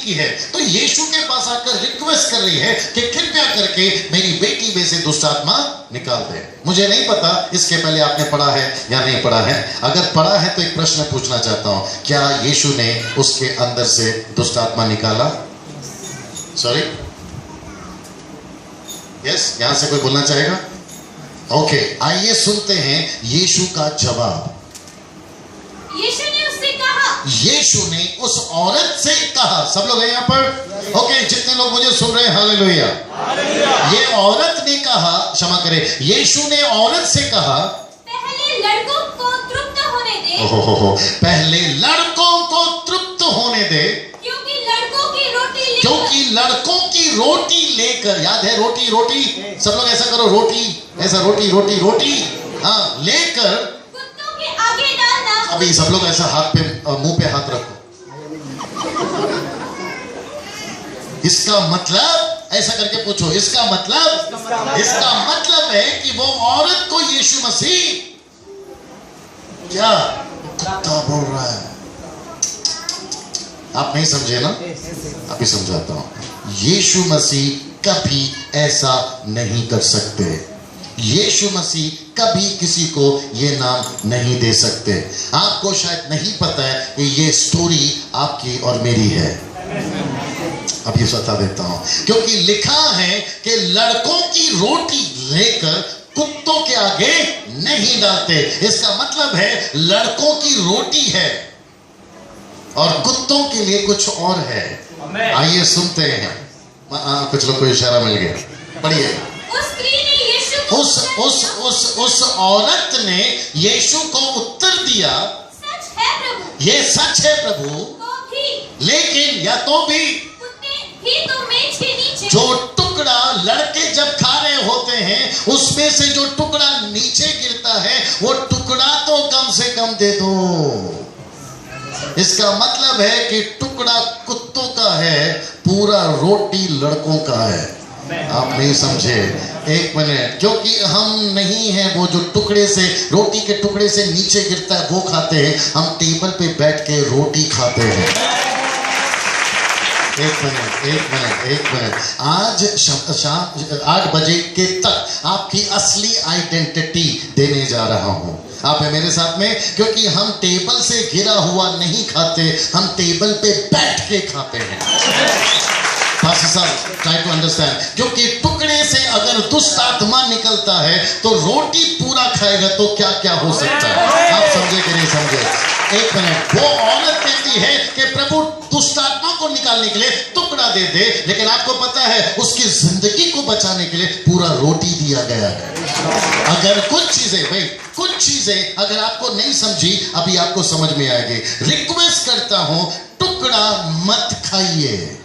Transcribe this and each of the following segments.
की है, तो यीशु के पास आकर रिक्वेस्ट कर रही है कि कृपया करके मेरी बेटी में से दुष्ट आत्मा निकाल दे। मुझे नहीं पता इसके पहले आपने पढ़ा है या नहीं पढ़ा है। अगर पढ़ा है तो एक प्रश्न पूछना चाहता हूं, क्या यीशु ने उसके अंदर से दुष्ट आत्मा निकाला? सॉरी, यस, यहां से कोई बोलना चाहेगा? ओके, आइए सुनते हैं यीशु का जवाब। यीशु ने उससे कहा, यीशु ने उस औरत से कहा। सब लोग हैं यहाँ पर? ओके, जितने लोग मुझे सुन रहे हैं, हालेलुया। ये औरत ने कहा, क्षमा करें, यीशु ने औरत से कहा, पहले लड़कों को तृप्त होने दे। ओहो, पहले लड़कों को तृप्त होने दे, क्योंकि लड़कों की रोटी लेकर, याद है रोटी, रोटी, सब लोग ऐसा करो, रोटी, ऐसा रोटी, रोटी, रोटी, हाँ, लेकर कुत्तों के आगे डालना। अभी सब लोग ऐसा हाथ पे, मुंह पे हाथ रखो। इसका मतलब, ऐसा करके पूछो, इसका मतलब है कि वो औरत को यीशु मसीह क्या कुत्ता बोल रहा है। आप नहीं समझे ना? अभी समझाता हूं। यीशु मसीह कभी ऐसा नहीं कर सकते। यीशु मसीह कभी किसी को ये नाम नहीं दे सकते। आपको शायद नहीं पता है कि ये स्टोरी आपकी और मेरी है। अब ये बता देता हूं, क्योंकि लिखा है कि लड़कों की रोटी लेकर कुत्तों के आगे नहीं डालते। इसका मतलब है लड़कों की रोटी है और कुत्तों के लिए कुछ और है। आइए सुनते हैं। कुछ लोग को इशारा मिल गया, पढ़िए। उस औरत ने यीशु को उत्तर दिया, सच है प्रभु, ये सच है प्रभु, तो भी, लेकिन या तो भी कुत्ते भी तो मेज के नीचे, जो टुकड़ा लड़के जब खा रहे होते हैं उसमें से जो टुकड़ा नीचे गिरता है वो टुकड़ा तो कम से कम दे दो। इसका मतलब है कि टुकड़ा कुत्तों का है, पूरा रोटी लड़कों का है। आप नहीं समझे? एक मिनट, क्योंकि हम नहीं हैं वो जो टुकड़े से, रोटी के टुकड़े से नीचे गिरता है वो खाते हैं, हम टेबल पे बैठ के रोटी खाते हैं। एक मिनट, आज शाम 8 बजे के तक आपकी असली आइडेंटिटी देने जा रहा हूं। आप है मेरे साथ में? क्योंकि हम टेबल से गिरा हुआ नहीं खाते, हम टेबल पे बैठ के खाते हैं। ट्राई टू अंडरस्टैंड, क्योंकि टुकड़े से अगर दुष्ट आत्मा निकलता है तो रोटी पूरा खाएगा तो क्या क्या हो सकता है। आप समझे कि नहीं समझे? एक मिनट, वो औरत कहती है कि प्रभु दुष्ट आत्मा को निकालने के लिए टुकड़ा दे दे, लेकिन आपको पता है उसकी जिंदगी को बचाने के लिए पूरा रोटी दिया गया है। अगर कुछ चीजें अगर आपको नहीं समझी, अभी आपको समझ में आएगी। रिक्वेस्ट करता हूं, टुकड़ा मत खाइए।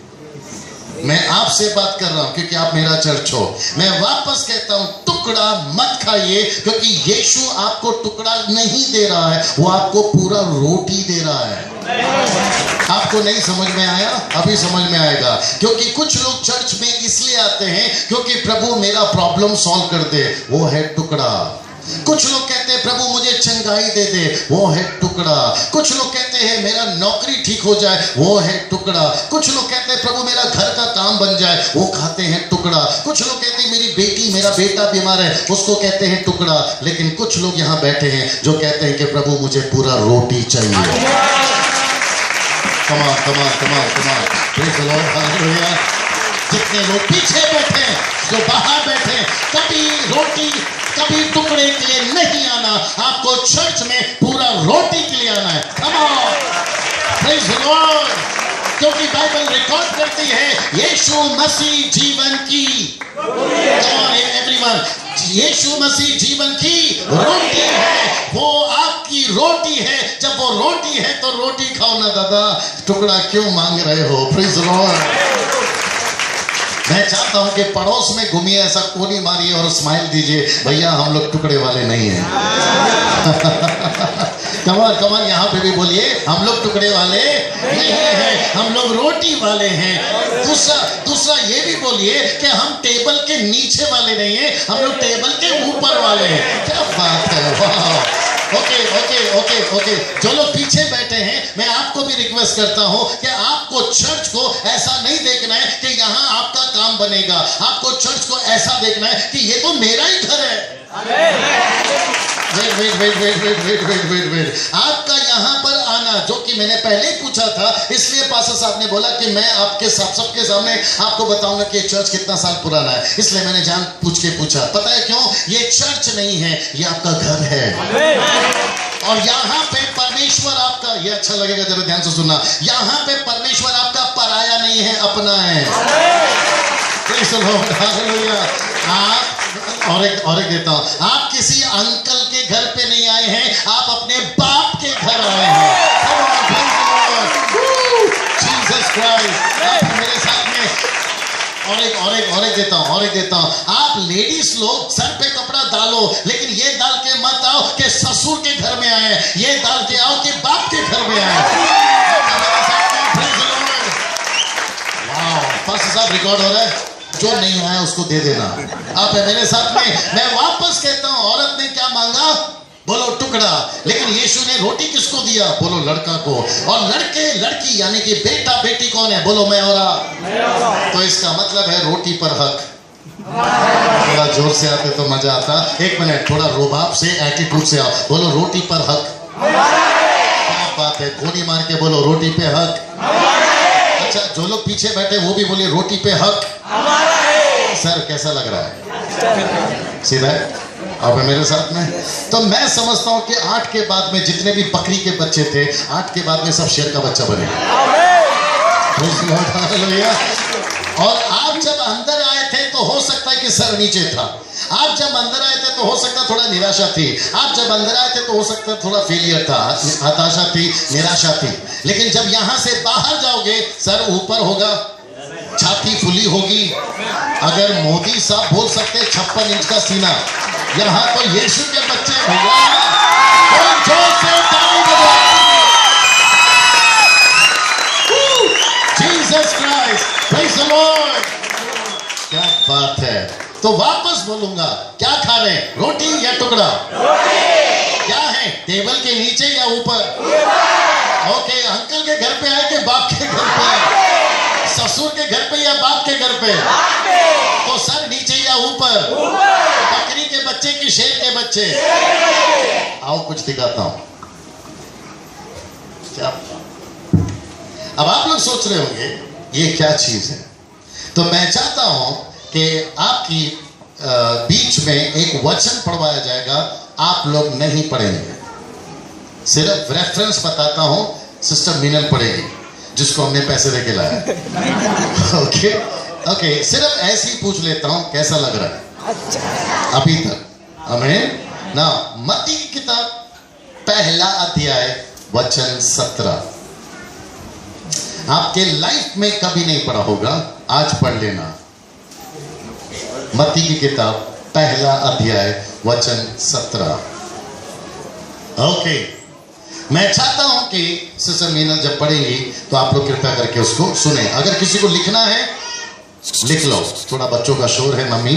मैं आपसे बात कर रहा हूं क्योंकि आप मेरा चर्च हो। मैं वापस कहता हूं, टुकड़ा मत खाइए, क्योंकि यीशु आपको टुकड़ा नहीं दे रहा है, वो आपको पूरा रोटी दे रहा है। आपको नहीं समझ में आया? अभी समझ में आएगा। क्योंकि कुछ लोग चर्च में इसलिए आते हैं क्योंकि प्रभु मेरा प्रॉब्लम सॉल्व कर दे, वो है टुकड़ा। कुछ लोग कहते हैं प्रभु मुझे चंगाई दे दे, वो है टुकड़ा। कुछ लोग कहते हैं मेरा नौकरी ठीक हो जाए, वो है टुकड़ा। कुछ लोग कहते हैं प्रभु मेरा घर का काम बन जाए, वो खाते हैं टुकड़ा। कुछ लोग कहते हैं मेरी बेटी मेरा बेटा बीमार है, उसको कहते हैं टुकड़ा। लेकिन कुछ लोग यहाँ बैठे हैं जो कहते हैं कि प्रभु मुझे पूरा रोटी चाहिए। कमाल कमाल कमाल कमाल, प्रेज़ द लॉर्ड, हालेलुया। जितने लोग पीछे बैठे, जो बाहर बैठे, कभी रोटी कभी टुकड़े के लिए नहीं आना, आपको चर्च में पूरा रोटी के लिए आना है। Come on, praise the Lord. क्योंकि बाइबल रिकॉर्ड करती है यीशु मसीह जीवन की, एवरीवन, यीशु मसीह जीवन की रोटी है। वो आपकी रोटी है। जब वो रोटी है तो रोटी खाओ ना दादा, टुकड़ा क्यों मांग रहे हो? Praise the Lord. मैं चाहता हूं कि पड़ोस में घूमिए, ऐसा कोनी मारिए और स्माइल दीजिए, भैया हम लोग टुकड़े वाले नहीं हैं। कमाल कमाल, यहाँ पे भी बोलिए हम लोग टुकड़े वाले नहीं हैं, हम लोग रोटी वाले हैं। दूसरा ये भी बोलिए कि हम टेबल के नीचे वाले नहीं हैं, हम लोग टेबल के ऊपर वाले हैं। क्या बात है, वाह। ओके ओके ओके ओके, जो लोग पीछे बैठे हैं, मैं आपको भी रिक्वेस्ट करता हूं कि आपको चर्च को ऐसा नहीं देखना है कि यहाँ आपका काम बनेगा, आपको चर्च को ऐसा देखना है कि ये तो मेरा ही घर है। वेट, आपका यहाँ पर आना, जो कि मैंने पहले ही पूछा था, इसलिए पास्टर साहब ने बोला कि मैं आपके सबके सामने आपको बताऊंगा कि चर्च कितना साल पुराना है, इसलिए मैंने जान पूछ के पूछा। पता है क्यों? ये चर्च नहीं है, ये आपका घर है। और यहाँ पे परमेश्वर आपका, ये अच्छा लगेगा जरा ध्यान से सुनना, यहाँ पे परमेश्वर आपका पराया नहीं है, अपना है। आप और एक देता हूं, आप किसी अंकल के घर पे नहीं आए हैं, आप अपने बाप के घर आए हैं। Jesus Christ. मेरे साथ में और एक देता हूं, आप लेडीज लोग सर पे कपड़ा डालो, लेकिन ये डाल के मत आओ कि ससुर के घर में आए, ये डाल के आओ कि बाप के घर में आए। पास्टर साहब रिकॉर्ड हो रहा है, जो नहीं आया उसको दे देना। आप है मेरे साथ में। मैं वापस कहता हूं, औरत ने क्या मांगा? बोलो टुकड़ा। लेकिन यीशु ने रोटी किसको दिया? बोलो लड़का को। और लड़के लड़की यानी कि बेटा बेटी कौन है? बोलो मैं और आप। तो इसका मतलब है रोटी पर हक। थोड़ा जोर से आते तो मजा आता। एक मिनट, थोड़ा रुबाब से, एटीट्यूड से आओ। बोलो रोटी पर हक। क्या बात है, गोली मार के बोलो रोटी पे हक। अच्छा, जो लोग पीछे बैठे वो भी बोले रोटी पे हक। सर कैसा लग रहा है? सीधा है? आप है मेरे साथ में। तो मैं समझता हूं कि 8 के बाद में जितने भी बकरी के बच्चे थे, 8 के बाद में सब शेर का बच्चा बने। और आप जब अंदर आए थे तो हो सकता है कि सर नीचे था। आप जब अंदर आए थे तो हो सकता थोड़ा निराशा थी। आप जब अंदर आए थे तो हो सकता थोड़ा फेलियर था, हताशा थी, निराशा थी। लेकिन जब यहां से बाहर जाओगे, सर ऊपर होगा, छाती फुली होगी। अगर मोदी साहब बोल सकते 56 इंच का सीना, यहां तो यीशु के बच्चे भैया जोर से ताली बजाओ। Jesus Christ, praise the Lord. क्या बात है। तो वापस बोलूंगा, क्या खा रहे हैं? रोटी या टुकड़ा? क्या है? टेबल के नीचे या ऊपर? ओके, अंकल के घर पे आए कि बाप के घर पे आए? ससुर के घर पे या बाप के घर पे? तो सर नीचे या ऊपर? बकरी के बच्चे की शेर के बच्चे? आओ कुछ दिखाता हूं। क्या अब आप लोग सोच रहे होंगे ये क्या चीज है? तो मैं चाहता हूं कि आपकी बीच में एक वचन पढ़वाया जाएगा, आप लोग नहीं पढ़ेंगे। सिर्फ रेफरेंस बताता हूं, सिस्टर मीनल पढ़ेगी, जिसको हमने पैसे देके लाया। ओके, सिर्फ ऐसे ही पूछ लेता हूं कैसा लग रहा है अभी तक? हमें ना मत्ती की किताब 1 अध्याय वचन 17। आपके लाइफ में कभी नहीं पढ़ा होगा, आज पढ़ लेना। मत्ती की किताब 1 अध्याय वचन 17। ओके, मैं चाहता हूं कि सिस्टर मीनल जब पढ़ेंगी तो आप लोग कृपया करके उसको सुने। अगर किसी को लिखना है लिख लो। थोड़ा बच्चों का शोर है, मम्मी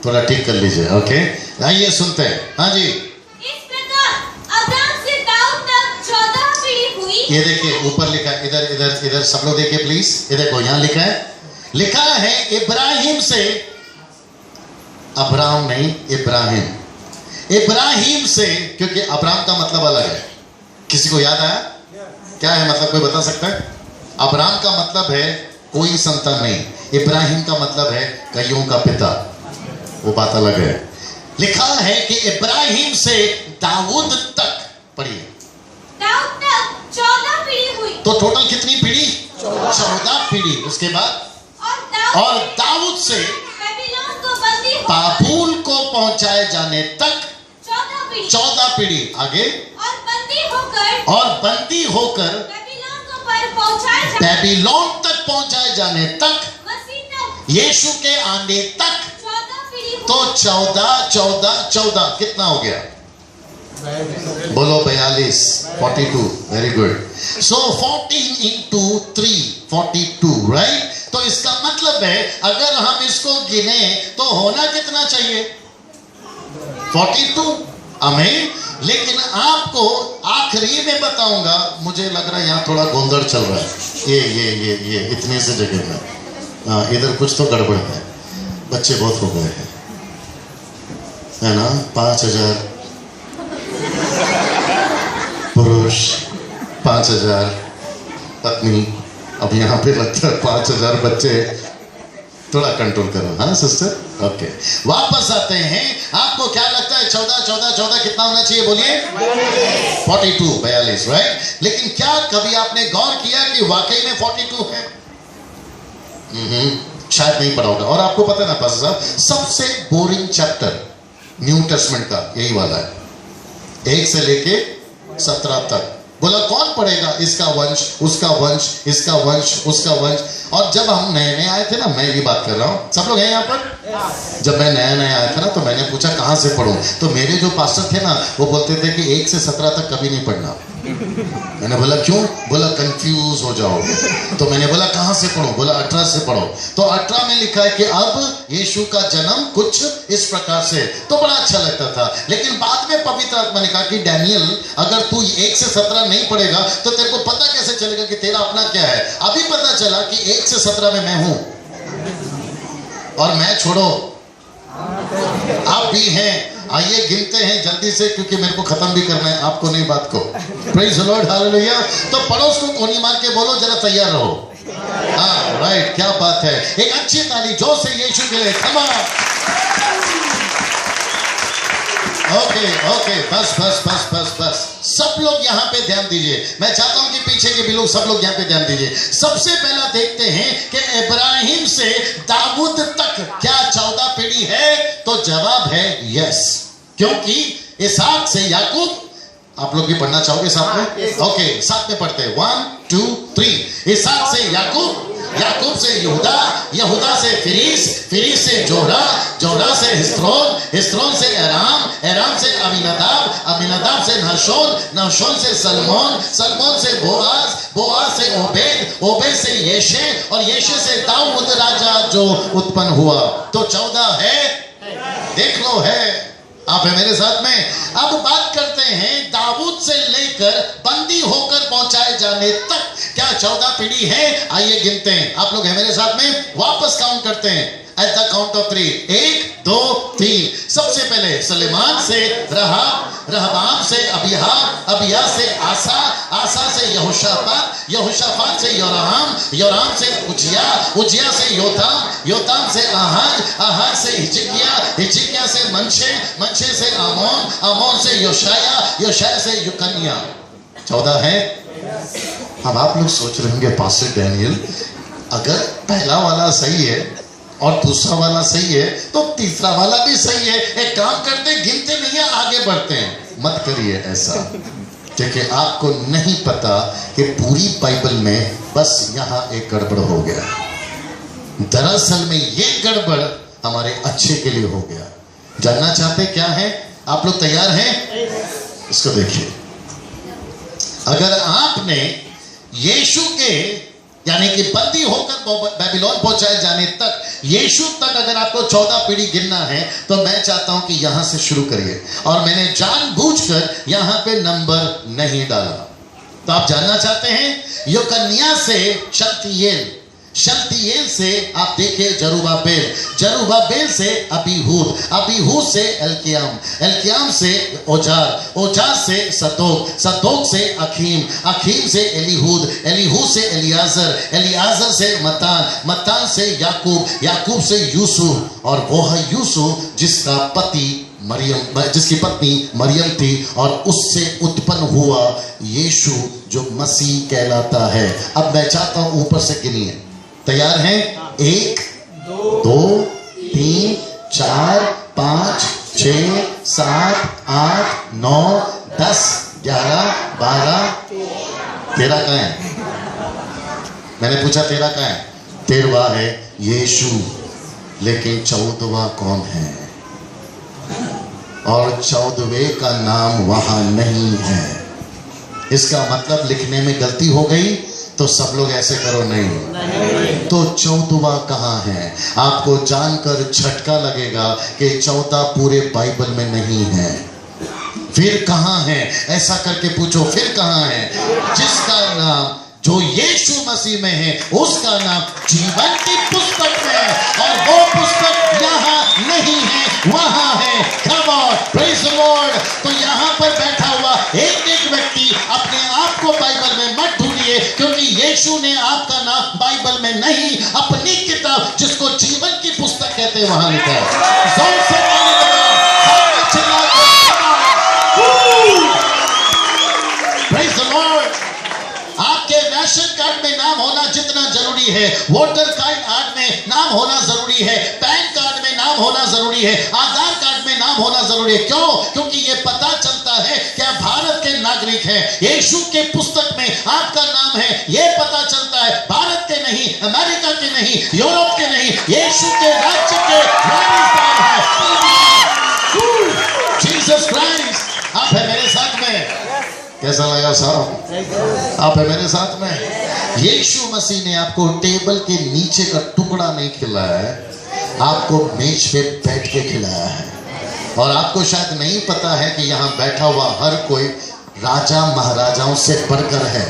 थोड़ा ठीक कर लीजिए। ओके, आइए सुनते हैं। हाँ जी। इस प्रकार अब्राहम से दाऊद तक 14 पीढ़ी हुई। ये देखिए ऊपर लिखा है, इधर सब लोग देखिए प्लीज। ये देखो यहाँ लिखा है इब्राहिम से, अब्राहम नहीं इब्राहिम, इब्राहिम से, क्योंकि अब्राहम का मतलब अलग है। किसी को याद आया क्या है मतलब? कोई बता सकता है? अब्राहम का मतलब है कोई संतान नहीं, इब्राहिम का मतलब है कईयों का पिता, वो बात अलग है। लिखा है कि इब्राहिम से दाऊद तक, पढ़िए, दाऊद तक 14 पीढ़ी हुई। तो टोटल कितनी पीढ़ी? 14 पीढ़ी। उसके बाद और दाऊद से बाबूल को पहुंचाए जाने तक 14 पीढ़ी। आगे और बंदी होकर बेबीलोन तक पहुंचाए जाने तक, यीशु के आने तक, तो 14 कितना हो गया? बोलो 42, 42। Very good. So 14 into 3, 42, right? तो इसका मतलब है अगर हम इसको गिने तो होना कितना चाहिए? 42। आमीन। लेकिन आपको आखिरी में बताऊंगा। मुझे लग रहा है यहाँ थोड़ा गोंदड़ चल रहा है। ये इतने से जगह में, हाँ इधर कुछ तो गड़बड़ है। बच्चे बहुत हो गए हैं, है ना? 5000 पुरुष, 5000 पत्नी, अब यहाँ पे लगता है 5000 बच्चे। थोड़ा कंट्रोल करो, हाँ सिस्टर। ओके, वापस आते हैं। आपको क्या लगता है 14 कितना होना चाहिए? बोलिए 42, राइट? लेकिन क्या कभी आपने गौर किया कि वाकई में 42 है? शायद नहीं पढ़ा होगा। और आपको पता है ना पास्टर साहब, सबसे बोरिंग चैप्टर न्यू टेस्टमेंट का यही वाला है, 1 से लेके 17 तक। बोला कौन पढ़ेगा? इसका वंश, उसका वंश, इसका वंश, उसका वंश। और जब हम नए नए आए थे ना, मैं भी बात कर रहा हूँ, सब लोग हैं यहाँ पर? जब मैं नया नया आया था ना, तो मैंने पूछा कहाँ से पढ़ूं? तो मेरे जो पास्टर थे ना, वो बोलते थे कि 1 से 17 तक कभी नहीं पढ़ना। मैंने बोला क्यों? बोला कंफ्यूज हो जाओगे। तो मैंने बोला कहाँ से पढ़ूं? बोला 18 से पढ़ो। तो 18 में लिखा है कि अब यीशु का जन्म कुछ इस प्रकार से। तो बड़ा अच्छा लगता था। लेकिन बाद में पवित्र आत्मा ने कहा कि डैनियल, अगर तू 1 से 17 नहीं पढ़ेगा तो तेरे को पता कैसे चलेगा कि तेरा अपना क्या है? अभी पता चला कि 1 से 17 में मैं हूं, और मैं छोड़ो आप भी हैं। आइए गिनते हैं जल्दी से, क्योंकि मेरे को खत्म भी करना है, आपको नहीं बात को। Praise the Lord, hallelujah. तो पड़ोस को कोनी मार के बोलो जरा तैयार रहो। हाँ राइट, क्या बात है। एक अच्छी ताली जोर से यीशु के लिए, कम ऑन। ओके, बस। सब लोग यहाँ पे ध्यान दीजिए। मैं चाहता हूं कि पीछे के भी लोग, सब लोग यहाँ पे ध्यान दीजिए। सबसे पहला देखते हैं कि इब्राहिम से दाऊद तक क्या 14 पीढ़ी है? तो जवाब है यस, क्योंकि इसहाक से याकूब। आप लोग भी पढ़ना चाहोगे साथ में? ओके, साथ में पढ़ते हैं। 1 2 3। इसहाक से याकूब, याकूब से यहूदा, यहूदा से फिरीस से जोरा से हिस्रोन से एराम से अमीनादाब से नहशोन से सलमोन से बोआज से ओबेद से येशे, और येशे से दाऊद राजा जो उत्पन्न हुआ। तो 14 है, देख लो है। आप है मेरे साथ में? अब बात करते हैं दाऊद से लेकर बंदी होकर पहुंचाए जाने तक क्या 14 पीढ़ी है? आइए गिनते हैं। आप लोग हैं मेरे साथ में? वापस काउंट करते हैं एट द काउंट ऑफ 3। 1 2 3। सबसे पहले सुलेमान से रहबाम से अबिया से आसा से यहोशाफात से योराम से उजिया से योताम से आहाज से हिजकिया से मनशे से आमोन से योशाया से युकन्या। 14 है। अब आप लोग सोच रहे होंगे पास्टर डैनियल, अगर पहला वाला सही है और दूसरा वाला सही है तो तीसरा वाला भी सही है। एक काम करते, गिनते नहीं है, आगे बढ़ते हैं। मत करिए ऐसा, क्योंकि आपको नहीं पता कि पूरी बाइबल में बस यहाँ एक गड़बड़ हो गया। दरअसल में ये गड़बड़ हमारे अच्छे के लिए हो गया। जानना चाहते क्या है? आप लोग तैयार हैं? इसको देखिए। अगर आपने यीशु के यानी कि बंदी होकर बेबीलोन पहुंचाए जाने तक, यीशु तक अगर आपको 14 पीढ़ी गिनना है, तो मैं चाहता हूं कि यहां से शुरू करिए। और मैंने जानबूझकर यहां पे नंबर नहीं डाला। तो आप जानना चाहते हैं? योकन्या से शल्तियेल से आप देखिए जरुब्बाबेल से अबीहूद से एल्कियाम से ओजार से सदोक से अखीम से एलीहूद से एलियाजर से मत्तान से याकूब से यूसुफ, और वो है यूसुफ जिसकी पत्नी मरियम थी, और उससे उत्पन्न हुआ यीशु जो मसीह कहलाता है। अब मैं चाहता हूं ऊपर से गिनिए। तैयार हैं? 1 2 3 4 5 6 7 8 9 10 11 12 13 कहाँ है? मैंने पूछा 13 कहाँ है? 13वां है यीशु। लेकिन 14वां कौन है? और 14वें का नाम वहां नहीं है। इसका मतलब लिखने में गलती हो गई। तो सब लोग ऐसे करो, नहीं। तो 14वां कहाँ है? आपको जानकर झटका लगेगा कि 14 पूरे बाइबल में नहीं है। फिर कहाँ है? ऐसा करके पूछो, फिर कहाँ है? जिसका नाम जो यीशु मसीह में है उसका नाम जीवन की पुस्तक में है, और वो पुस्तक यहाँ नहीं है, वहां है। Come on, praise the Lord। तो यहाँ पर बैठा हुआ एक एक व्यक्ति अपने आप को बाइबल में मत ढूंढिए, क्योंकि यीशु ने आपका नाम बाइबल में नहीं, अपनी किताब जिसको जीवन की पुस्तक कहते हैं वहां लिखा है। जोर से ताली बजाओ, जोर से चिल्लाओ, praise the Lord। आपके राशन कार्ड में नाम होना जितना जरूरी है, वोटर कार्ड में नाम होना जरूरी है, पैन कार्ड में नाम होना जरूरी है, आधार कार्ड में नाम होना जरूरी है। क्यों? क्योंकि ये पता चलता है कि आप भारत के नागरिक हैं। यीशु के पुस्तक में आपका नाम है, ये पता चलता है भारत के नहीं, अमेरिका के नहीं, यूरोप के नहीं, यीशु के राज्य के वारिसदार हैं। Jesus Christ. आप है मेरे साथ में? कैसा लगा साहब? आप है मेरे साथ में? यीशु मसीह ने आपको टेबल के नीचे का टुकड़ा नहीं खिलाया है, आपको मेज पे बैठ के खिलाया है। और आपको शायद नहीं पता है कि यहाँ बैठा हुआ हर कोई राजा महाराजाओं से बढ़कर है।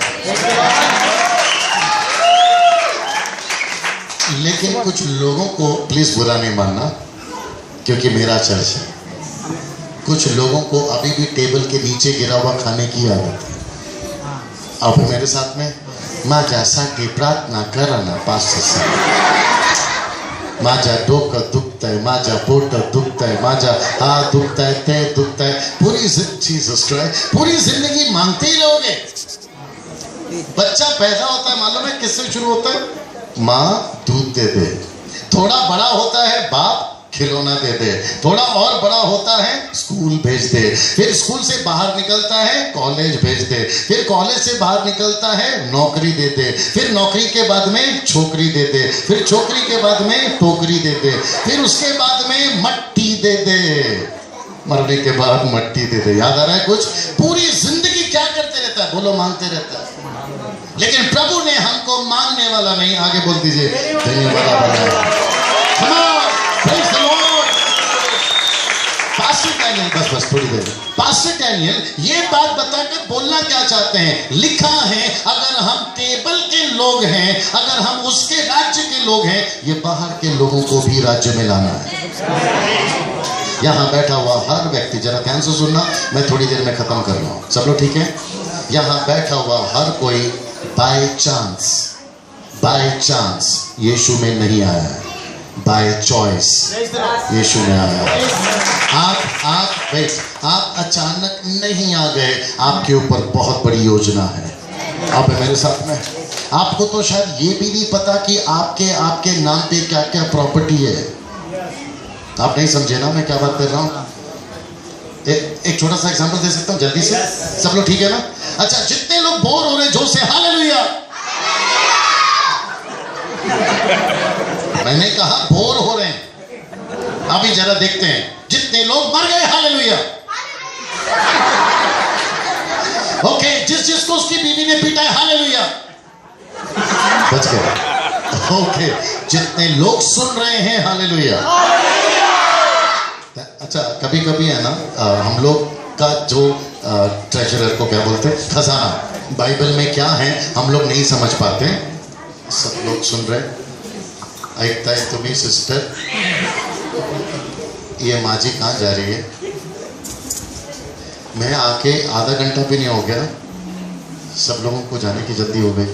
लेकिन कुछ लोगों को प्लीज बुरा नहीं मानना, क्योंकि मेरा चर्च है। कुछ लोगों को अभी भी टेबल के नीचे गिरा हुआ खाने की आदत है। आप मेरे साथ में? माझ्या साठी प्रार्थना करा ना पास्टर साहेब। माझ्या डोकं दुखतंय, माझ्या पोट दुखतंय, माझा हाथ दुखता है, ते दुखता है। पूरी जिंदगी मांगते ही रहोगे। बच्चा पैदा होता है, मालूम है किससे शुरू होता है? माँ दूध दे दे। थोड़ा बड़ा होता है, बाप खिलौना दे दे। थोड़ा और बड़ा होता है, स्कूल भेज दे। फिर स्कूल से बाहर निकलता है, कॉलेज भेज दे। फिर कॉलेज से बाहर निकलता है, नौकरी दे दे। फिर नौकरी के बाद में छोकरी दे दे। फिर छोकरी के बाद में टोकरी दे दे। फिर उसके बाद में मट्टी दे दे। मरने के बाद मट्टी दे दे। याद आ रहा है कुछ? पूरी जिंदगी क्या करते रहता है? बोलो, मांगते रहता है। लेकिन प्रभु ने हमको मांगने वाला नहीं, आगे बोल दीजिए, देने वाला बनाया। Praise the Lord। Pastor Daniel, बस थोड़ी देर। पास्टर डैनियल ये बात बताकर बोलना क्या चाहते हैं? लिखा है अगर हम टेबल के लोग हैं, अगर हम उसके राज्य के लोग हैं, ये बाहर के लोगों को भी राज्य में लाना है। यहाँ बैठा हुआ हर व्यक्ति, जरा ध्यान से सुनना, मैं थोड़ी देर में खत्म कर रहा हूँ। सब लोग ठीक है? यहाँ बैठा हुआ हर कोई बाय चांस यीशु में नहीं आया है, बाय चॉइस यीशु में आया। आप अचानक नहीं आ गए, आपके ऊपर बहुत बड़ी योजना है। आप मेरे साथ में? आपको तो शायद ये भी नहीं पता कि आपके नाम पे क्या क्या प्रॉपर्टी है। आप नहीं समझे ना मैं क्या बात कर रहा हूँ? एक छोटा सा एग्जांपल दे सकता हूँ जल्दी से। सब लोग ठीक है ना? अच्छा, जितने लोग बोर हो रहे हैं, जोर से हालेलुया। मैंने कहा बोर हो रहे हैं। अभी जरा देखते हैं, जितने लोग मर गए, हालेलुया। ओके, जिसको उसकी बीवी ने पीटा है, हालेलुया, बच गए। ओके, जितने लोग सुन रहे हैं, हालेलुया। अच्छा, कभी कभी है ना, हम लोग का जो ट्रेजरर को क्या बोलते हैं, खजाना, बाइबल में क्या है हम लोग नहीं समझ पाते। सब लोग सुन रहे, ऐकता है तुम्हें सिस्टर? ये माँ जी कहाँ जा रही है? मैं आके आधा घंटा भी नहीं हो गया, सब लोगों को जाने की जल्दी हो गई।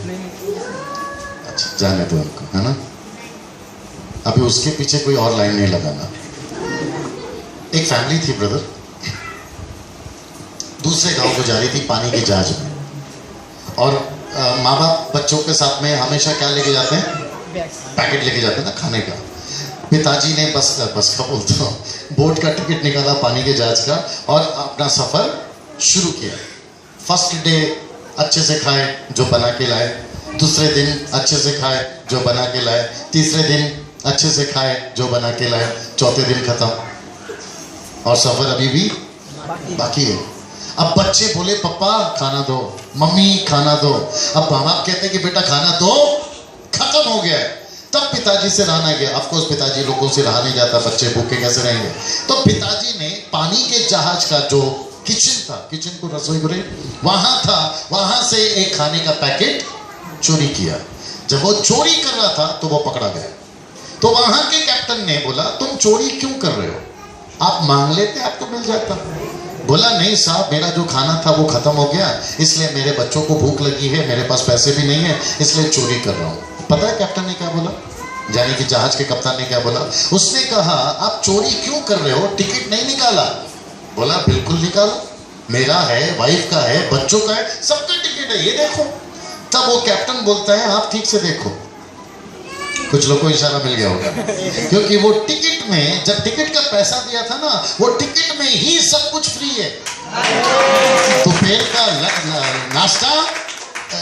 अच्छा, जाने दो उनको, है ना? अभी उसके पीछे कोई और लाइन नहीं लगाना। एक फैमिली थी ब्रदर, दूसरे गांव को जा रही थी पानी के जहाज में, और माँ बाप बच्चों के साथ में हमेशा क्या लेके जाते हैं? पैकेट लेके जाते हैं ना खाने का। पिताजी ने बस का बोलता हूँ, बोट का टिकट निकाला पानी के जहाज का, और अपना सफर शुरू किया। फर्स्ट डे अच्छे से खाए जो बना के लाए, दूसरे दिन अच्छे से खाए जो बना के लाए, तीसरे दिन अच्छे से खाए जो बना के लाए, चौथे दिन खत्म, और सफर अभी भी बाकी है। अब बच्चे बोले पापा खाना दो, मम्मी खाना दो। अब माँ बाप कहते हैं कि बेटा खाना दो, खत्म हो गया है। तब पिताजी से रहा नहीं गया। ऑफ कोर्स पिताजी लोगों से रहा नहीं जाता, बच्चे भूखे कैसे रहेंगे? तो पिताजी ने पानी के जहाज का जो किचन था, किचन को रसोई घरे वहां था, वहां से एक खाने का पैकेट चोरी किया। जब वो चोरी कर रहा था तो वो पकड़ा गया। तो वहां के कैप्टन ने बोला तुम चोरी क्यों कर रहे हो, आप मांग लेते आपको मिल जाता। बोला नहीं साहब, मेरा जो खाना था वो खत्म हो गया, इसलिए मेरे बच्चों को भूख लगी है, मेरे पास पैसे भी नहीं है, इसलिए चोरी कर रहा हूं। पता है कैप्टन ने क्या बोला, यानी कि जहाज के कप्तान ने क्या बोला? उसने कहा आप चोरी क्यों कर रहे हो, टिकट नहीं निकाला? बोला बिल्कुल निकालो, मेरा है, वाइफ का है, बच्चों का है, सबका टिकट है, ये देखो। तब वो कैप्टन बोलता है आप ठीक से देखो। कुछ लोगों को इशारा मिल गया होगा, क्योंकि वो टिकट में, जब टिकट का पैसा दिया था ना, वो टिकट में ही सब कुछ फ्री है। दोपहर का नाश्ता,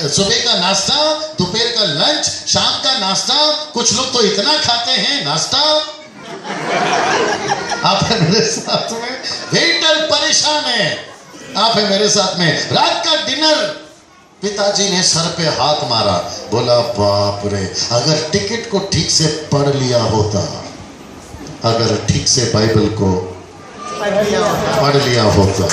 सुबह का नाश्ता, दोपहर का लंच, शाम का नाश्ता, कुछ लोग तो इतना खाते हैं नाश्ता। आप है मेरे साथ में, वेटर परेशान है, आप है मेरे साथ में, रात का डिनर। पिताजी ने सर पे हाथ मारा, बोला बाप रे, अगर टिकट को ठीक से पढ़ लिया होता, अगर ठीक से बाइबल को पढ़ लिया होता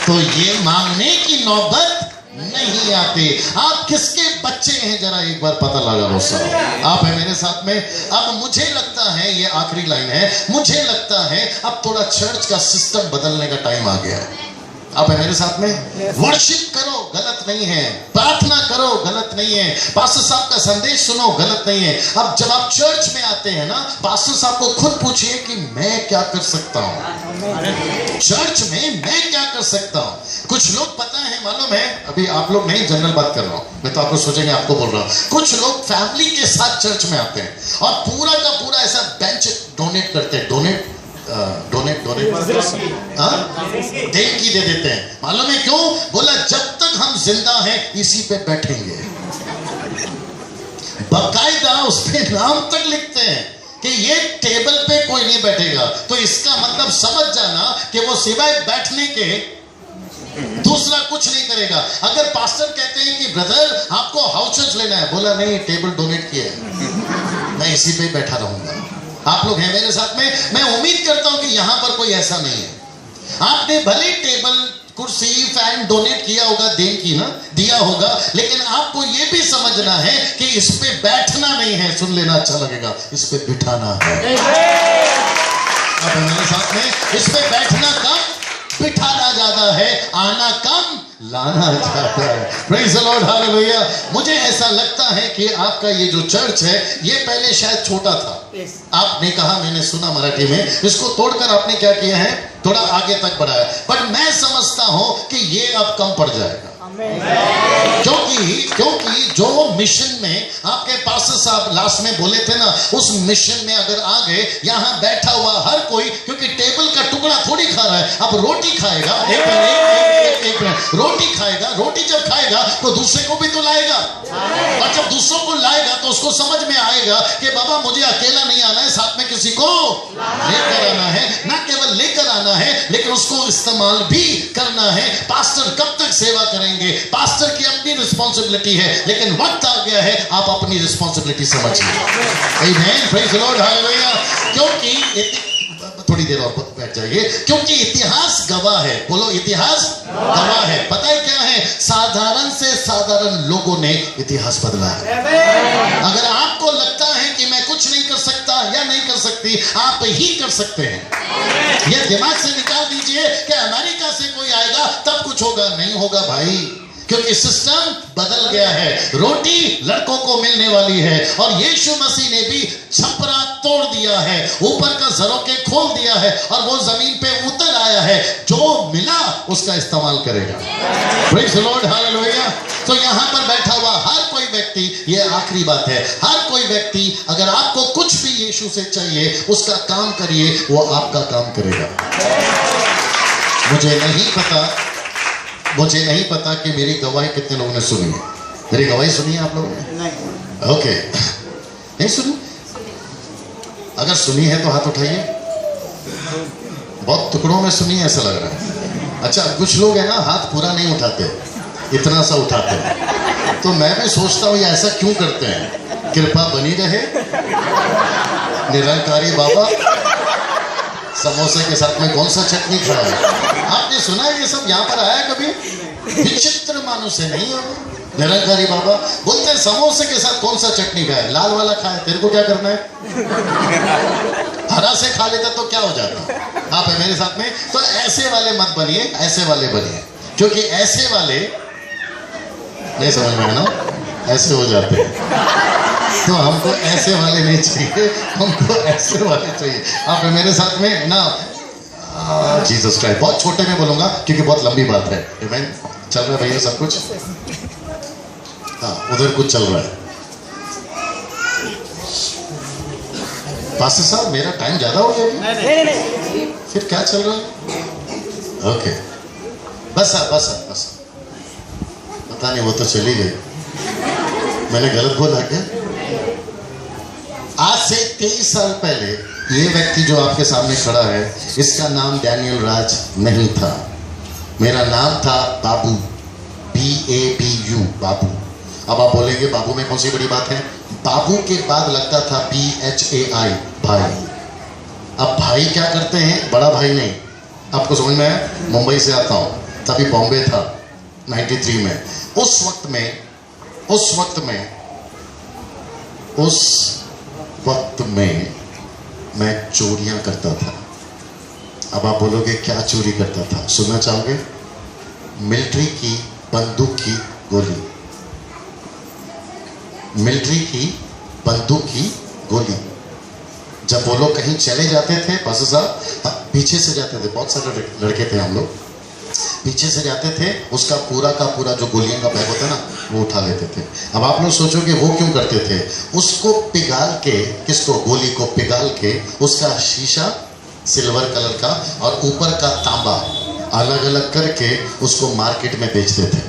तो ये मांगने की नौबत नहीं आती। आप किसके बच्चे हैं जरा एक बार पता लगा लो सब। आप है मेरे साथ में। अब मुझे लगता है, ये आखिरी लाइन है, मुझे लगता है अब थोड़ा चर्च का सिस्टम बदलने का टाइम आ गया है। आप है मेरे साथ में। वर्शिप करो, गलत नहीं है, प्रार्थना करो, गलत नहीं है, पास्टर साहब का संदेश सुनो, गलत नहीं है। अब जब आप चर्च में आते हैं ना, पास्टर साहब को खुद पूछिए कि मैं क्या कर सकता हूं चर्च में, मैं क्या कर सकता हूं। कुछ लोग पता है, मालूम है, अभी आप लोग नहीं, जनरल बात कर रहा हूं मैं, तो आप लोग सोचेंगे आपको बोल रहा हूं। कुछ लोग फैमिली के साथ चर्च में आते हैं और पूरा का पूरा ऐसा बेंच डोनेट करते हैं, डोनेट देंगी दे देते हैं। मालूम है क्यों? बोला जब तक हम जिंदा हैं इसी पे बैठेंगे। बकायदा उस पे नाम तक लिखते हैं कि ये टेबल पे कोई नहीं बैठेगा। तो इसका मतलब समझ जाना कि वो सिवाय बैठने के दूसरा कुछ नहीं करेगा। अगर पास्टर कहते हैं कि ब्रदर आपको हाउस चर्च लेना है, बोला नहीं, टेबल डोनेट किया है, मैं इसी पे बैठा रहूंगा। आप लोग हैं मेरे साथ में। मैं उम्मीद करता हूं कि यहां पर कोई ऐसा नहीं है। आपने भले टेबल, कुर्सी, फैन डोनेट किया होगा, देन की ना दिया होगा, लेकिन आपको यह भी समझना है कि इस पे बैठना नहीं है। सुन लेना, अच्छा लगेगा, इस पे बिठाना है। आप मेरे साथ में। इस पे बैठना कम, बिठाना ज्यादा है, आना कम, लाना चाहता है। Praise the Lord, hallelujah. मुझे ऐसा लगता है कि आपका ये जो चर्च है, ये पहले शायद छोटा था। आपने कहा, मैंने सुना मराठी में, इसको तोड़कर आपने क्या किया है, थोड़ा आगे तक बढ़ाया। बट मैं समझता हूं कि ये अब कम पड़ जाएगा, क्योंकि जो मिशन में आपके पास्टर साहब लास्ट में बोले थे ना, उस मिशन में अगर आ गए, यहां बैठा हुआ हर कोई, क्योंकि टेबल का टुकड़ा थोड़ी खा रहा है, अब रोटी खाएगा। एक मिनट, रोटी खाएगा, रोटी जब खाएगा तो दूसरे को भी तो लाएगा, और जब दूसरों को लाएगा तो उसको समझ में आएगा कि बाबा मुझे अकेला नहीं आना है, साथ में किसी को लेकर आना है। ना केवल लेकर आना है, लेकिन उसको इस्तेमाल भी करना है। पास्टर कब तक सेवा करेंगे? पास्टर की अपनी रिस्पॉन्सिबिलिटी है, लेकिन वक्त आ गया है आप अपनी रिस्पॉन्सिबिलिटी समझिए। आमीन, प्रेज़ द लॉर्ड, हालेलुया। क्योंकि थोड़ी देर और बैठ जाइए, क्योंकि इतिहास गवाह है। बोलो, इतिहास गवाह है। पता है क्या है? साधारण से साधारण लोगों ने इतिहास बदला है। अगर आपको लगता है कि मैं कुछ नहीं कर सकता या नहीं कर सकती, आप ही कर सकते हैं। यह दिमाग से निकाल दीजिए कि अमेरिका से कोई आएगा तब कुछ होगा, नहीं होगा भाई, क्योंकि सिस्टम बदल गया है। रोटी लड़कों को मिलने वाली है, और यीशु मसीह ने भी छपरा तोड़ दिया है, ऊपर का झरोके खोल दिया है, और वो जमीन पे उतर आया है। जो मिला उसका इस्तेमाल करेगा। Praise the Lord, hallelujah. तो यहां पर बैठा हुआ हर कोई व्यक्ति, ये आखिरी बात है, हर कोई व्यक्ति, अगर आपको कुछ भी यीशु से चाहिए, उसका काम करिए, वो आपका काम करेगा। मुझे नहीं पता कि मेरी गवाही कितने लोगों ने सुनी है। मेरी गवाही सुनी है आप लोगों ने? नहीं। ओके, नहीं सुनी? अगर सुनी है तो हाथ उठाइए। बहुत टुकड़ों में सुनी है ऐसा लग रहा है। अच्छा, कुछ लोग है ना, हाथ पूरा नहीं उठाते, इतना सा उठाते हैं। तो मैं भी सोचता हूँ ये ऐसा क्यों करते हैं? कृपा बनी रहे, निरंकारी बाबा समोसे के साथ में कौन सा चटनी खाया है? आपने सुना है ये सब यहाँ पर आया कभी? विचित्र मानुष है, नहीं हो निरंकारी बाबा बोलते हैं समोसे के साथ कौन सा चटनी खाए? लाल वाला खाए, तेरे को क्या करना है? हरा से खा लेता तो क्या हो जाता? आप है मेरे साथ में? तो ऐसे वाले मत बनिए, ऐसे वाले बनिए, क्योंकि ऐसे वाले नहीं समझ में ना, ऐसे हो जाते हैं। तो हमको ऐसे वाले नहीं चाहिए, हमको ऐसे वाले चाहिए। आप है मेरे साथ में ना? Jesus Christ. बहुत छोटे में बोलूंगा क्योंकि बहुत लंबी बात है। आमेन। चल रहा है भैया सब कुछ? हाँ, उधर कुछ चल रहा है। पास्टर साहब मेरा टाइम ज्यादा हो गया? नहीं। फिर क्या चल रहा है? ओके, बस बस पता नहीं, वो तो चली गई। मैंने गलत बोला क्या? आज से 23 साल पहले ये व्यक्ति जो आपके सामने खड़ा है, इसका नाम डैनियल राज नहीं था। मेरा नाम था बाबू, BABU, बाबू। अब आप बोलेंगे बाबू में कौन सी बड़ी बात है? बाबू के बाद लगता था BHAI, भाई। अब भाई क्या करते हैं? बड़ा भाई नहीं। आपको समझ में आया? मुंबई से आता हूँ, तभी बॉम्बे था 93 में। उस वक्त में मैं चोरियां करता था। अब आप बोलोगे क्या चोरी करता था? सुनना चाहोगे? मिलिट्री की बंदूक की गोली, मिलिट्री की बंदूक की गोली। जब वो लोग कहीं चले जाते थे, पास्टर साहब पीछे से जाते थे, बहुत सारे लड़के थे हम लोग, पीछे से जाते थे, उसका पूरा का पूरा जो गोलियों का बैग होता है ना, वो उठा लेते थे। अब आप लोग सोचोगे वो क्यों करते थे? उसको पिघाल के, किसको? गोली को पिघाल के, उसका शीशा सिल्वर कलर का और ऊपर का तांबा अलग अलग करके उसको मार्केट में बेचते थे।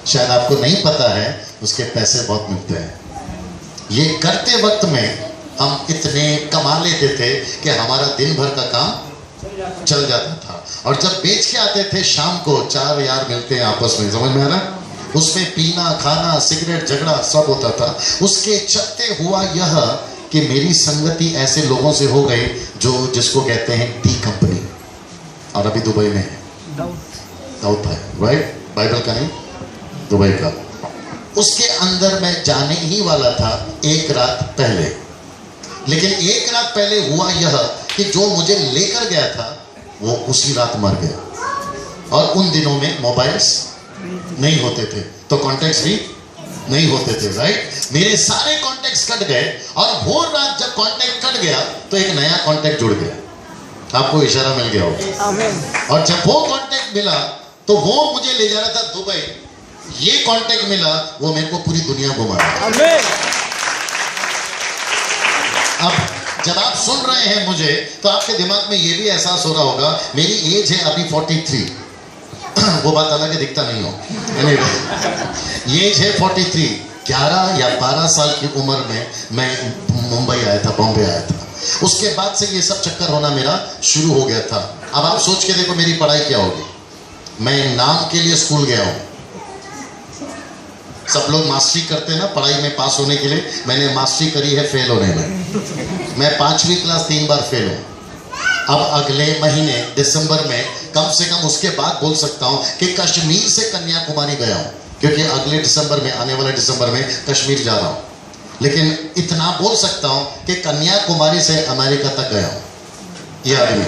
शायद आपको नहीं पता है, उसके पैसे बहुत मिलते हैं। ये करते वक्त में हम इतने कमा लेते थे कि हमारा दिन भर का काम चल जाता था। और जब बेच के आते थे शाम को, 4 यार मिलते हैं आपस में, समझ में आ रहा? उसमें पीना, खाना, सिगरेट, झगड़ा सब होता था। उसके चलते हुआ यह कि मेरी संगति ऐसे लोगों से हो गई जिसको कहते हैं डी कंपनी, और अभी दुबई में है। दाऊद भाई, राइट? बाइबल का नहीं, दुबई का। उसके अंदर मैं जाने ही वाला था 1 रात पहले, लेकिन 1 रात पहले हुआ यह कि जो मुझे लेकर गया था वो उसी रात मर गया। और उन दिनों में मोबाइल्स नहीं होते थे, तो कॉन्टेक्ट्स भी नहीं होते थे, राइट? मेरे सारे कॉन्टेक्ट्स कट गए, और वो रात जब कॉन्टेक्ट कट गया तो एक नया कॉन्टेक्ट जुड़ गया। आपको इशारा मिल गया होगा। और जब वो कॉन्टेक्ट मिला तो वो मुझे ले जा रहा था दुबई। ये कॉन्टेक्ट मिला, वो मेरे को पूरी दुनिया घुमा रहा। अब जब आप सुन रहे हैं मुझे, तो आपके दिमाग में ये भी एहसास हो रहा होगा, मेरी एज है अभी 43। वो बात अलग है, दिखता नहीं हो। ये एज है 43। 11 या 12 साल की उम्र में मैं मुंबई आया था, बॉम्बे आया था। उसके बाद से ये सब चक्कर होना मेरा शुरू हो गया था। अब आप सोच के देखो मेरी पढ़ाई क्या होगी। मैं नाम के लिए स्कूल गया हूँ। सब लोग मास्टरी करते हैं ना पढ़ाई में पास होने के लिए, मैंने मास्टरी करी है फेल होने में। मैं 5वीं क्लास 3 बार फेल हूँ। अब अगले महीने दिसंबर में, कम से कम उसके बाद बोल सकता हूँ कि कश्मीर से कन्याकुमारी गया हूँ, क्योंकि अगले दिसंबर में, आने वाले दिसंबर में कश्मीर जा रहा हूँ। लेकिन इतना बोल सकता हूँ कि कन्याकुमारी से अमेरिका तक गया हूँ। ये आदमी,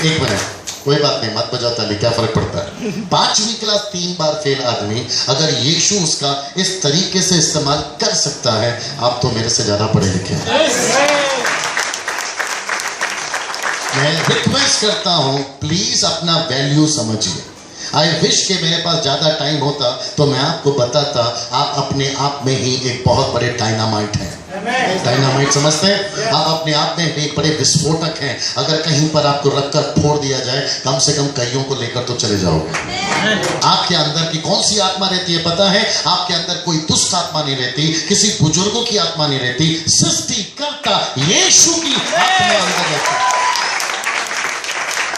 1 मिनट, कोई बात नहीं, मत बजाओ ताली, क्या फर्क पड़ता है? 5वीं क्लास 3 बार फेल आदमी, अगर यीशु उसका इस तरीके से इस्तेमाल कर सकता है, आप तो मेरे से ज्यादा पढ़े लिखे हैं। मैं रिक्वेस्ट करता हूं, प्लीज अपना वैल्यू समझिए। आई विश के मेरे पास ज्यादा टाइम होता तो मैं आपको बताता, आप अपने आप में ही एक बहुत बड़े डायनामाइट हैं। डायनामाइट समझते हैं? आप अपने आप में एक बड़े विस्फोटक हैं। अगर कहीं पर आपको रखकर फोड़ दिया जाए, कम से कम कईयों को लेकर तो चले जाओगे। आपके अंदर की कौन सी आत्मा रहती है पता है? आपके अंदर कोई दुष्ट आत्मा नहीं रहती, किसी बुजुर्गों की आत्मा नहीं रहती, सृष्टिकर्ता यीशु की आत्मा अंदर रहती है।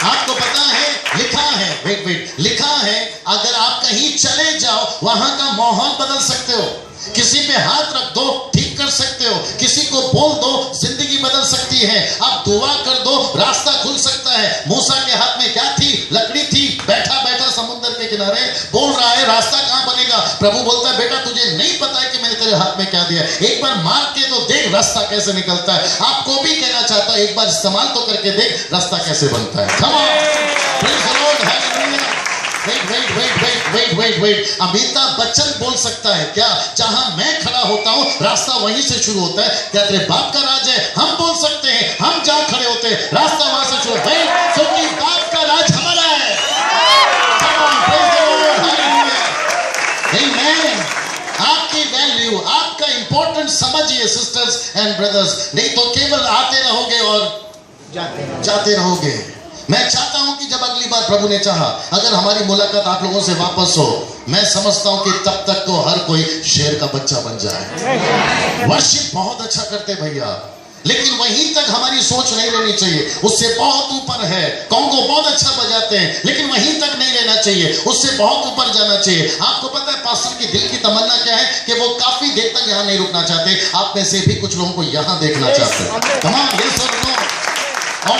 आपको पता है, लिखा है, वेट, लिखा है, अगर आप कहीं चले जाओ, वहां का माहौल बदल सकते हो। किसी पे हाथ रख दो, ठीक कर सकते हो। किसी को बोल दो, जिंदगी जिंदगी बदल सकती है। आप दुआ कर दो, रास्ता खुल सकता है। मूसा के हाथ में क्या थी? लकड़ी थी। बैठा बैठा समुद्र के किनारे बोल रहा है रास्ता कहां बनेगा। प्रभु बोलता है बेटा तुझे नहीं पता है कि मैंने तेरे हाथ में क्या दिया, एक बार मार के तो देख रास्ता कैसे निकलता है। आपको भी कहना चाहता हूं एक बार इस्तेमाल तो करके देख रास्ता कैसे बनता है। Come on, praise the Lord, hallelujah. Wait. Amitabh Bachchan बोल सकता है क्या? जहां मैं खड़ा होता हूं रास्ता वहीं से शुरू होता है। क्या तेरे बाप का राज है? हम बोल सकते हैं हम जहां खड़े होते हैं रास्ता वहां से शुरू होता है, क्योंकि बाप का राज हमारा है। Come on, praise the Lord, hallelujah. Amen. आपकी वैल्यू, आपका इंपॉर्टेंस समझिए सिस्टर्स एंड ब्रदर्स, नहीं तो केवल आते रहोगे और जाते रहोगे। मैं चाहता हूं कि जब अगली बार प्रभु ने चाहा अगर हमारी मुलाकात आप लोगों से वापस हो, मैं समझता हूं कि तब तक तो हर कोई शेर का बच्चा बन जाए। वर्शिप बहुत अच्छा करते भैया, लेकिन वहीं तक हमारी सोच नहीं लेनी चाहिए, उससे बहुत ऊपर है। कॉन्गो बहुत अच्छा बजाते हैं, लेकिन वहीं तक नहीं लेना चाहिए, उससे बहुत ऊपर जाना चाहिए। आपको पता है पास्टर की दिल की तमन्ना क्या है? कि वो काफी देर तक यहाँ नहीं रुकना चाहते। आप में से भी कुछ लोगों को यहाँ देखना चाहते हैं। तमाम ये सब लोग और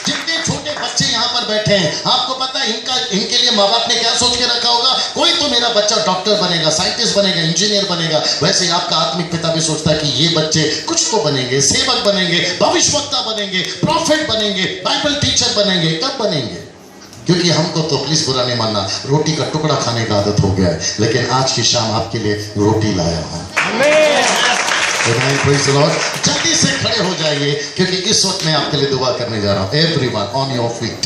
जितने छोटे बच्चे यहाँ पर बैठे हैं, आपको पता है इनके लिए माँ बाप ने क्या सोच के रखा होगा? कोई तो मेरा बच्चा डॉक्टर बनेगा, साइंटिस्ट बनेगा, इंजीनियर बनेगा। वैसे ही आपका आत्मिक पिता भी सोचता है कि ये बच्चे कुछ तो बनेंगे, सेवक बनेंगे, भविष्यवक्ता बनेंगे, प्रॉफिट बनेंगे, बाइबल टीचर बनेंगे। कब बनेंगे? क्योंकि हमको तो प्लीज बुरा नहीं मानना, रोटी का टुकड़ा खाने का आदत हो गया है, लेकिन आज की शाम आपके लिए रोटी लाया हूं। जल्दी से खड़े हो जाइए, क्योंकि इस वक्त मैं आपके लिए दुआ करने जा रहा हूं। Everyone on your feet.